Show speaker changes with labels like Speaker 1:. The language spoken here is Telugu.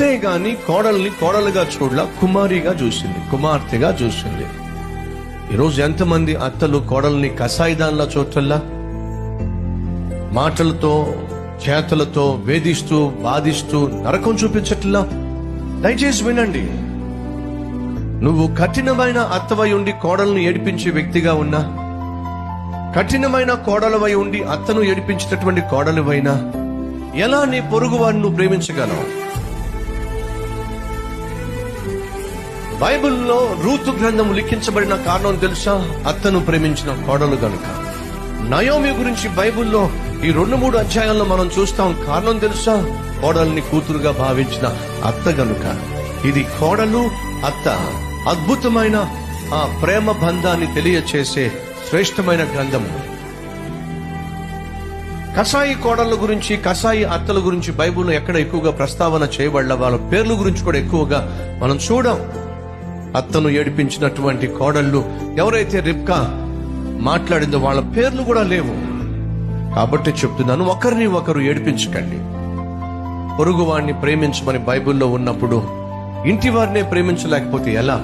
Speaker 1: అంతే గాని కోడల్ని కోడలుగా చూడలా, కుమారిగా చూసింది, కుమార్తెగా చూసింది. ఈరోజు ఎంతమంది అత్తలు కోడల్ని కసాయిదాన్లా చూడటల్లా, మాటలతో చేతలతో వేధిస్తూ బాధిస్తూ నరకం చూపించట్లా? దయచేసి వినండి, నువ్వు కఠినమైన అత్తవై ఉండి కోడల్ని ఏడిపించే వ్యక్తిగా ఉన్నా, కఠినమైన కోడలవై ఉండి అత్తను ఏడిపించేటటువంటి కోడలివైనా ఎలా నీ పొరుగు వాడిని నువ్వు ప్రేమించగలవు? బైబిల్లో రూతు గ్రంథం లిఖించబడిన కారణం తెలుసా? అత్తను ప్రేమించిన కోడలు గనుక. నయోమి గురించి బైబిల్లో ఈ 2-3 అధ్యాయాల్లో మనం చూస్తాం. కారణం తెలుసా? కోడల్ని కూతురుగా భావించిన అత్త గనుక. ఇది కోడలు అత్త అద్భుతమైన ఆ ప్రేమ బంధాన్ని తెలియచేసే శ్రేష్టమైన గ్రంథము. కసాయి కోడళ్ళ గురించి, కసాయి అత్తల గురించి బైబిల్లో ఎక్కడ ఎక్కువగా ప్రస్తావన చేయబడ్డ, వాళ్ళ పేర్ల గురించి కూడా ఎక్కువగా మనం చూడం. అత్తను ఏడిపించినటువంటి కోడళ్ళు ఎవరైతే రిబ్కా మాట్లాడిందో వాళ్ళ పేర్లు కూడా లేవు. కాబట్టి చెప్తున్నాను, ఒకరిని ఒకరు ఏడిపించకండి. పొరుగువాడిని ప్రేమించమని బైబిల్లో ఉన్నప్పుడు ఇంటి వారినే ప్రేమించలేకపోతే ఎలా?